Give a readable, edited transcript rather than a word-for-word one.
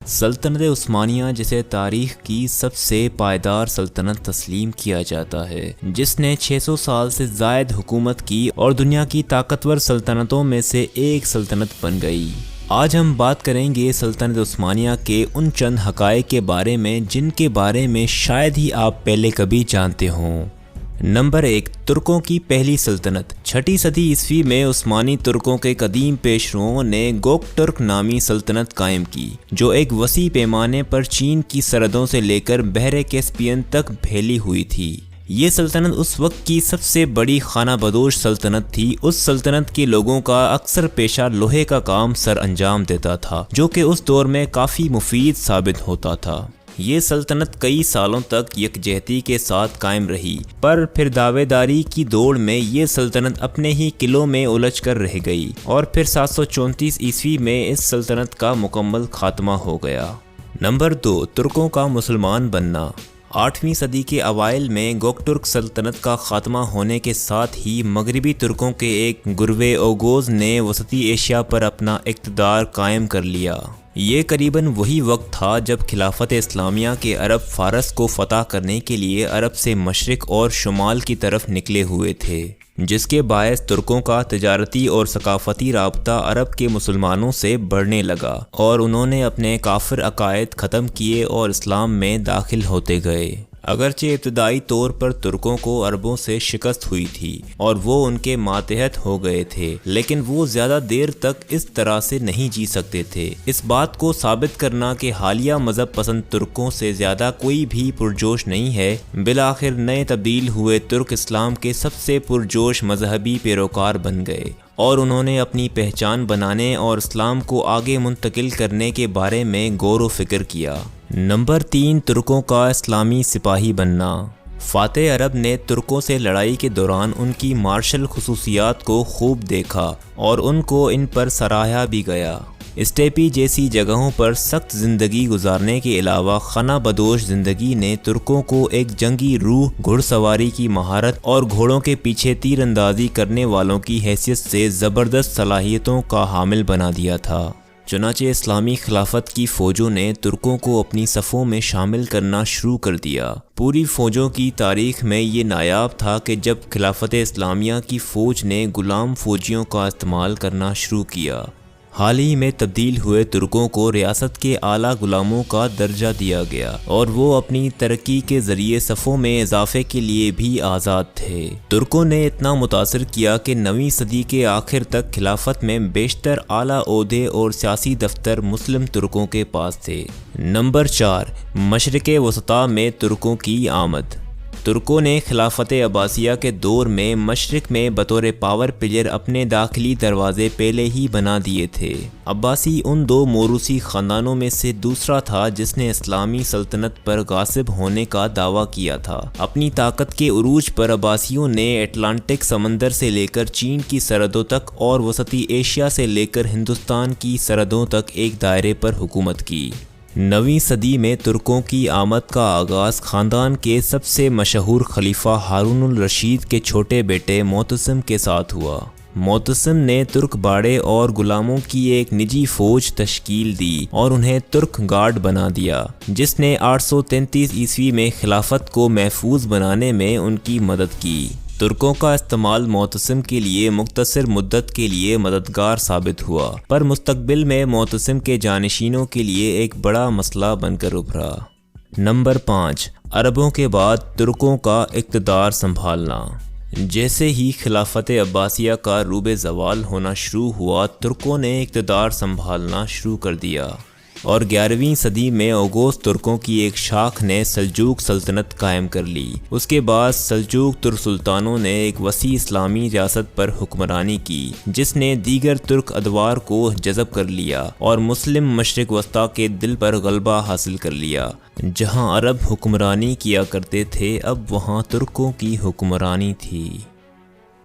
سلطنت عثمانیہ جسے تاریخ کی سب سے پائیدار سلطنت تسلیم کیا جاتا ہے، جس نے 600 سال سے زائد حکومت کی اور دنیا کی طاقتور سلطنتوں میں سے ایک سلطنت بن گئی۔ آج ہم بات کریں گے سلطنت عثمانیہ کے ان چند حقائق کے بارے میں جن کے بارے میں شاید ہی آپ پہلے کبھی جانتے ہوں۔ نمبر 1، ترکوں کی پہلی سلطنت۔ 6 صدی عیسوی میں عثمانی ترکوں کے قدیم پیشروؤں نے گوک ترک نامی سلطنت قائم کی، جو ایک وسیع پیمانے پر چین کی سرحدوں سے لے کر بحر کیسپیئن تک پھیلی ہوئی تھی۔ یہ سلطنت اس وقت کی سب سے بڑی خانہ بدوش سلطنت تھی۔ اس سلطنت کے لوگوں کا اکثر پیشہ لوہے کا کام سر انجام دیتا تھا، جو کہ اس دور میں کافی مفید ثابت ہوتا تھا۔ یہ سلطنت کئی سالوں تک یکجہتی کے ساتھ قائم رہی، پر پھر دعوے داری کی دوڑ میں یہ سلطنت اپنے ہی قلعوں میں الجھ کر رہ گئی، اور پھر 734 عیسوی میں اس سلطنت کا مکمل خاتمہ ہو گیا۔ نمبر 2، ترکوں کا مسلمان بننا۔ 8ویں صدی کے اوائل میں گوک ترک سلطنت کا خاتمہ ہونے کے ساتھ ہی مغربی ترکوں کے ایک گروہ اوغوز نے وسطی ایشیا پر اپنا اقتدار قائم کر لیا۔ یہ قریباً وہی وقت تھا جب خلافت اسلامیہ کے عرب فارس کو فتح کرنے کے لیے عرب سے مشرق اور شمال کی طرف نکلے ہوئے تھے، جس کے باعث ترکوں کا تجارتی اور ثقافتی رابطہ عرب کے مسلمانوں سے بڑھنے لگا، اور انہوں نے اپنے کافر عقائد ختم کیے اور اسلام میں داخل ہوتے گئے۔ اگرچہ ابتدائی طور پر ترکوں کو عربوں سے شکست ہوئی تھی اور وہ ان کے ماتحت ہو گئے تھے، لیکن وہ زیادہ دیر تک اس طرح سے نہیں جی سکتے تھے۔ اس بات کو ثابت کرنا کہ حالیہ مذہب پسند ترکوں سے زیادہ کوئی بھی پرجوش نہیں ہے، بالآخر نئے تبدیل ہوئے ترک اسلام کے سب سے پرجوش مذہبی پیروکار بن گئے، اور انہوں نے اپنی پہچان بنانے اور اسلام کو آگے منتقل کرنے کے بارے میں غور و فکر کیا۔ نمبر 3، ترکوں کا اسلامی سپاہی بننا۔ فاتح عرب نے ترکوں سے لڑائی کے دوران ان کی مارشل خصوصیات کو خوب دیکھا اور ان کو ان پر سراہا بھی گیا۔ اسٹیپی جیسی جگہوں پر سخت زندگی گزارنے کے علاوہ خانہ بدوش زندگی نے ترکوں کو ایک جنگی روح، گھڑ سواری کی مہارت اور گھوڑوں کے پیچھے تیر اندازی کرنے والوں کی حیثیت سے زبردست صلاحیتوں کا حامل بنا دیا تھا۔ چنانچہ اسلامی خلافت کی فوجوں نے ترکوں کو اپنی صفوں میں شامل کرنا شروع کر دیا۔ پوری فوجوں کی تاریخ میں یہ نایاب تھا کہ جب خلافت اسلامیہ کی فوج نے غلام فوجیوں کا استعمال کرنا شروع کیا۔ حال ہی میں تبدیل ہوئے ترکوں کو ریاست کے اعلیٰ غلاموں کا درجہ دیا گیا، اور وہ اپنی ترقی کے ذریعے صفوں میں اضافے کے لیے بھی آزاد تھے۔ ترکوں نے اتنا متاثر کیا کہ 9ویں صدی کے آخر تک خلافت میں بیشتر اعلیٰ عہدے اور سیاسی دفتر مسلم ترکوں کے پاس تھے۔ نمبر 4، مشرق وسطیٰ میں ترکوں کی آمد۔ ترکوں نے خلافت عباسیہ کے دور میں مشرق میں بطور پاور پلیئر اپنے داخلی دروازے پہلے ہی بنا دیے تھے۔ عباسی ان 2 موروثی خاندانوں میں سے دوسرا تھا جس نے اسلامی سلطنت پر غاصب ہونے کا دعویٰ کیا تھا۔ اپنی طاقت کے عروج پر عباسیوں نے اٹلانٹک سمندر سے لے کر چین کی سرحدوں تک اور وسطی ایشیا سے لے کر ہندوستان کی سرحدوں تک ایک دائرے پر حکومت کی۔ 9ویں صدی میں ترکوں کی آمد کا آغاز خاندان کے سب سے مشہور خلیفہ ہارون الرشید کے چھوٹے بیٹے معتصم کے ساتھ ہوا۔ معتصم نے ترک باڑے اور غلاموں کی ایک نجی فوج تشکیل دی اور انہیں ترک گارڈ بنا دیا، جس نے 833 عیسوی میں خلافت کو محفوظ بنانے میں ان کی مدد کی۔ ترکوں کا استعمال معتصم کے لیے مختصر مدت کے لیے مددگار ثابت ہوا، پر مستقبل میں معتصم کے جانشینوں کے لیے ایک بڑا مسئلہ بن کر ابھرا۔ نمبر 5، عربوں کے بعد ترکوں کا اقتدار سنبھالنا۔ جیسے ہی خلافت عباسیہ کا روبِ زوال ہونا شروع ہوا، ترکوں نے اقتدار سنبھالنا شروع کر دیا، اور 11ویں صدی میں اوغوز ترکوں کی ایک شاخ نے سلجوق سلطنت قائم کر لی۔ اس کے بعد سلجوق ترک سلطانوں نے ایک وسیع اسلامی ریاست پر حکمرانی کی، جس نے دیگر ترک ادوار کو جذب کر لیا اور مسلم مشرق وسطیٰ کے دل پر غلبہ حاصل کر لیا۔ جہاں عرب حکمرانی کیا کرتے تھے، اب وہاں ترکوں کی حکمرانی تھی۔